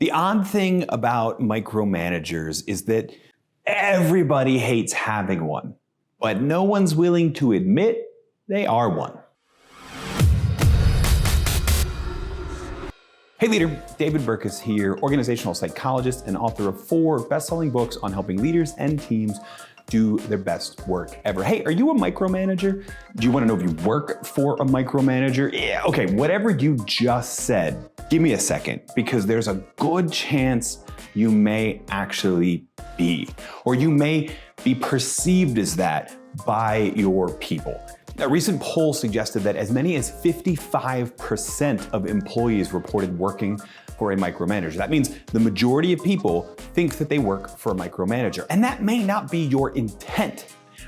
The odd thing about micromanagers is that everybody hates having one, but no one's willing to admit they are one. Hey leader, David Burkus here, organizational psychologist and author of 4 best-selling books on helping leaders and teams do their best work ever. Hey, are you a micromanager? Do you want to know if you work for a micromanager? Yeah, okay, whatever you just said, give me a second, because there's a good chance you may actually be, or you may be perceived as that by your people. A recent poll suggested that as many as 55% of employees reported working for a micromanager. That means the majority of people think that they work for a micromanager, and that may not be your intent.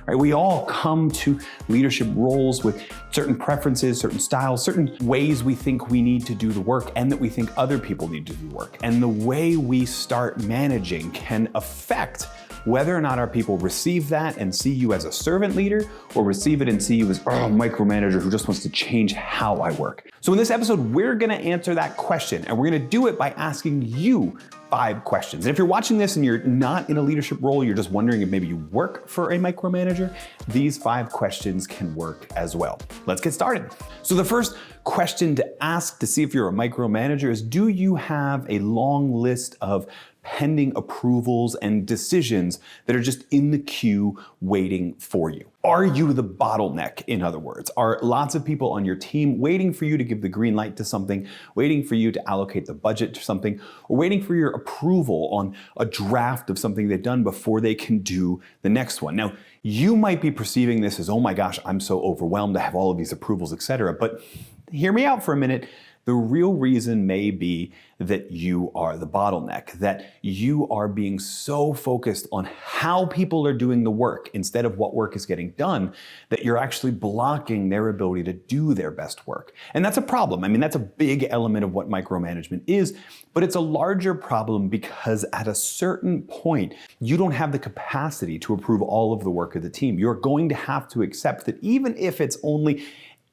Right? We all come to leadership roles with certain preferences, certain styles, certain ways we think we need to do the work and that we think other people need to do the work. And the way we start managing can affect whether or not our people receive that and see you as a servant leader, or receive it and see you as a micromanager who just wants to change how I work. So in this episode, we're gonna answer that question, and we're gonna do it by asking you 5 questions. And if you're watching this and you're not in a leadership role, you're just wondering if maybe you work for a micromanager, these 5 questions can work as well. Let's get started. So the first question to ask to see if you're a micromanager is, do you have a long list of pending approvals and decisions that are just in the queue waiting for you? Are you the bottleneck, in other words? Are lots of people on your team waiting for you to give the green light to something, waiting for you to allocate the budget to something, or waiting for your approval on a draft of something they've done before they can do the next one? Now, you might be perceiving this as, oh my gosh, I'm so overwhelmed to have all of these approvals, etc. But hear me out for a minute. The real reason may be that you are the bottleneck, that you are being so focused on how people are doing the work instead of what work is getting done, that you're actually blocking their ability to do their best work. And that's a problem. I mean, that's a big element of what micromanagement is, but it's a larger problem because at a certain point, you don't have the capacity to approve all of the work of the team. You're going to have to accept that even if it's only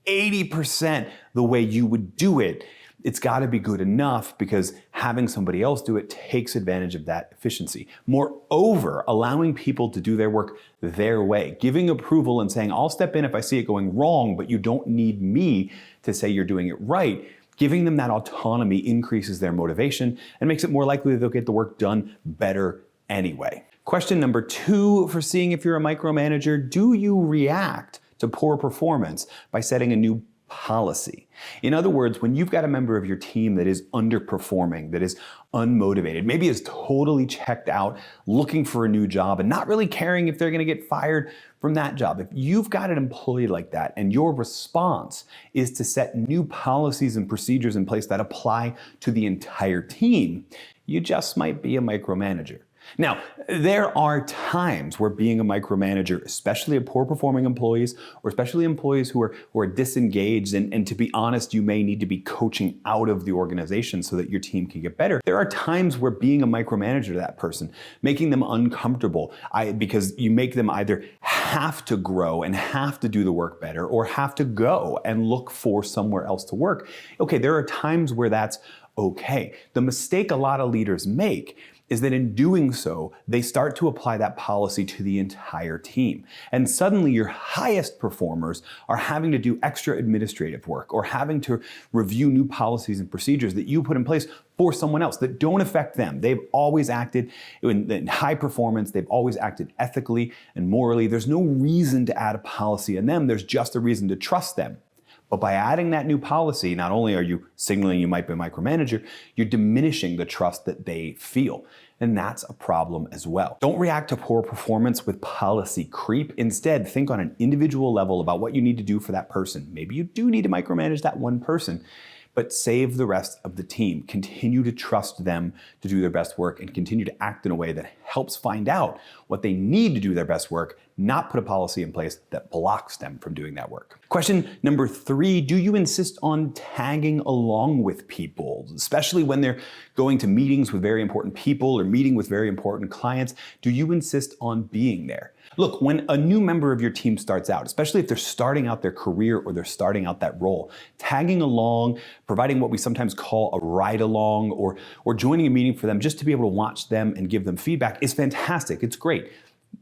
80% the way you would do it, it's got to be good enough, because having somebody else do it takes advantage of that efficiency. Moreover, allowing people to do their work their way, giving approval and saying, I'll step in if I see it going wrong, but you don't need me to say you're doing it right. Giving them that autonomy increases their motivation and makes it more likely that they'll get the work done better anyway. Question number 2 for seeing if you're a micromanager: do you react to poor performance by setting a new policy? In other words, when you've got a member of your team that is underperforming, that is unmotivated, maybe is totally checked out, looking for a new job and not really caring if they're going to get fired from that job. If you've got an employee like that and your response is to set new policies and procedures in place that apply to the entire team, you just might be a micromanager. Now, there are times where being a micromanager, especially of poor performing employees, or especially employees who are disengaged, and to be honest, you may need to be coaching out of the organization so that your team can get better. There are times where being a micromanager to that person, making them uncomfortable, because you make them either have to grow and have to do the work better, or have to go and look for somewhere else to work. Okay, there are times where that's okay. The mistake a lot of leaders make is that in doing so, they start to apply that policy to the entire team. And suddenly your highest performers are having to do extra administrative work, or having to review new policies and procedures that you put in place for someone else that don't affect them. They've always acted in high performance. They've always acted ethically and morally. There's no reason to add a policy on them. There's just a reason to trust them. But by adding that new policy, not only are you signaling you might be a micromanager, you're diminishing the trust that they feel. And that's a problem as well. Don't react to poor performance with policy creep. Instead, think on an individual level about what you need to do for that person. Maybe you do need to micromanage that one person, but save the rest of the team. Continue to trust them to do their best work, and continue to act in a way that helps find out what they need to do their best work, not put a policy in place that blocks them from doing that work. Question number 3, do you insist on tagging along with people, especially when they're going to meetings with very important people or meeting with very important clients? Do you insist on being there? Look, when a new member of your team starts out, especially if they're starting out their career or they're starting out that role, tagging along, providing what we sometimes call a ride along, or joining a meeting for them just to be able to watch them and give them feedback is fantastic. It's great.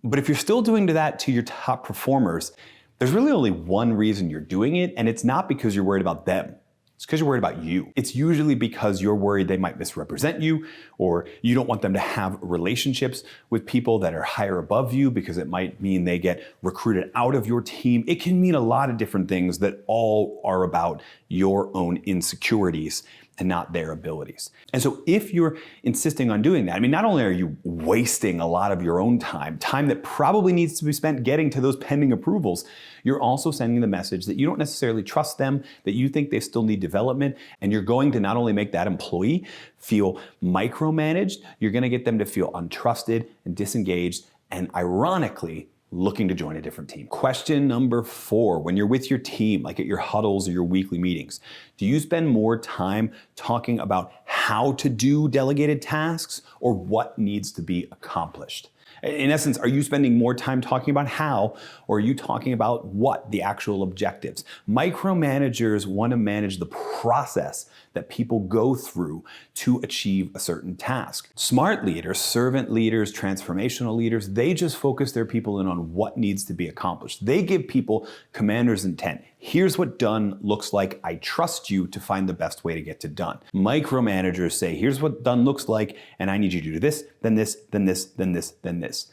But if you're still doing that to your top performers, there's really only one reason you're doing it, and it's not because you're worried about them. It's because you're worried about you. It's usually because you're worried they might misrepresent you, or you don't want them to have relationships with people that are higher above you because it might mean they get recruited out of your team. It can mean a lot of different things that all are about your own insecurities and not their abilities. And so if you're insisting on doing that, I mean, not only are you wasting a lot of your own time that probably needs to be spent getting to those pending approvals, you're also sending the message that you don't necessarily trust them, that you think they still need development, and you're going to not only make that employee feel micromanaged, you're gonna get them to feel untrusted and disengaged, and ironically, looking to join a different team. Question number 4, when you're with your team, like at your huddles or your weekly meetings, do you spend more time talking about how to do delegated tasks or what needs to be accomplished? In essence, are you spending more time talking about how, or are you talking about what, the actual objectives? Micromanagers want to manage the process that people go through to achieve a certain task. Smart leaders, servant leaders, transformational leaders, they just focus their people in on what needs to be accomplished. They give people commander's intent. Here's what done looks like. I trust you to find the best way to get to done. Micromanagers say, here's what done looks like, and I need you to do this, then this, then this, then this, then this.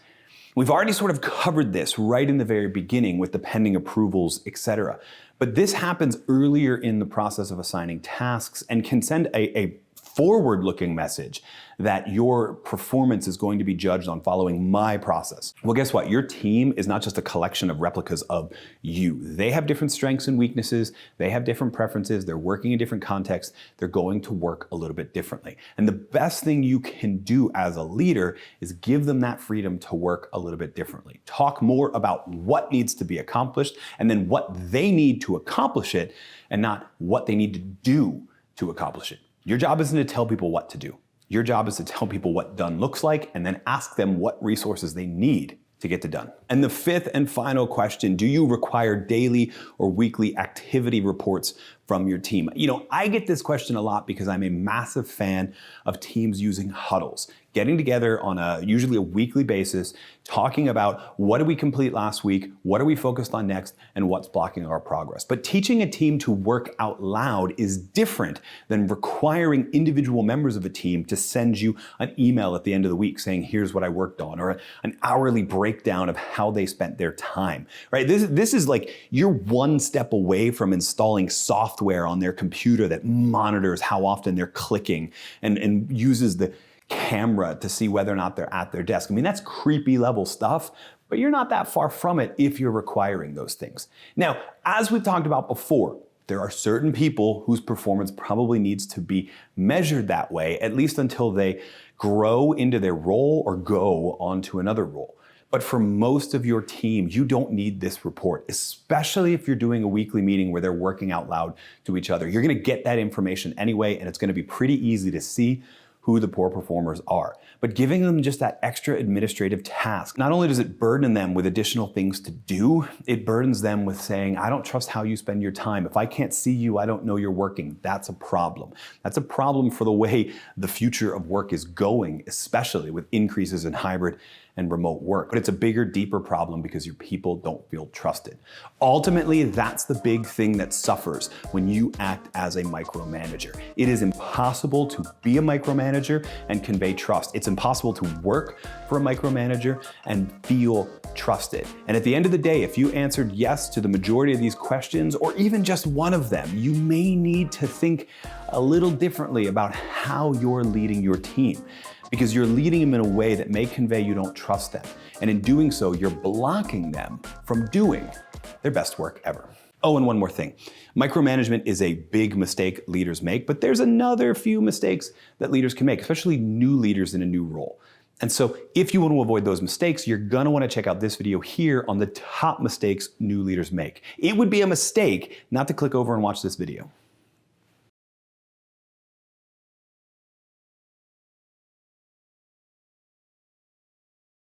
We've already sort of covered this right in the very beginning with the pending approvals, etc. But this happens earlier in the process of assigning tasks and can send a forward-looking message that your performance is going to be judged on following my process. Well, guess what? Your team is not just a collection of replicas of you. They have different strengths and weaknesses. They have different preferences. They're working in different contexts. They're going to work a little bit differently. And the best thing you can do as a leader is give them that freedom to work a little bit differently. Talk more about what needs to be accomplished and then what they need to accomplish it, and not what they need to do to accomplish it. Your job isn't to tell people what to do. Your job is to tell people what done looks like and then ask them what resources they need to get to done. And the 5th and final question, do you require daily or weekly activity reports from your team? You know, I get this question a lot because I'm a massive fan of teams using huddles, getting together on usually a weekly basis, talking about what did we complete last week, what are we focused on next, and what's blocking our progress. But teaching a team to work out loud is different than requiring individual members of a team to send you an email at the end of the week saying, here's what I worked on, or an hourly breakdown of how they spent their time, right? This is like you're one step away from installing software on their computer that monitors how often they're clicking and uses the camera to see whether or not they're at their desk. I mean, that's creepy level stuff, but you're not that far from it if you're requiring those things. Now, as we've talked about before, there are certain people whose performance probably needs to be measured that way, at least until they grow into their role or go on to another role. But for most of your team, you don't need this report, especially if you're doing a weekly meeting where they're working out loud to each other. You're gonna get that information anyway, and it's gonna be pretty easy to see who the poor performers are. But giving them just that extra administrative task, not only does it burden them with additional things to do, it burdens them with saying, I don't trust how you spend your time. If I can't see you, I don't know you're working. That's a problem. That's a problem for the way the future of work is going, especially with increases in hybrid and remote work. But it's a bigger, deeper problem because your people don't feel trusted. Ultimately, that's the big thing that suffers when you act as a micromanager. It is impossible to be a micromanager and convey trust. It's impossible to work for a micromanager and feel trusted. And at the end of the day, if you answered yes to the majority of these questions, or even just one of them, you may need to think a little differently about how you're leading your team, because you're leading them in a way that may convey you don't trust them. And in doing so, you're blocking them from doing their best work ever. Oh, and one more thing. Micromanagement is a big mistake leaders make, but there's another few mistakes that leaders can make, especially new leaders in a new role. And so if you want to avoid those mistakes, you're gonna want to check out this video here on the top mistakes new leaders make. It would be a mistake not to click over and watch this video.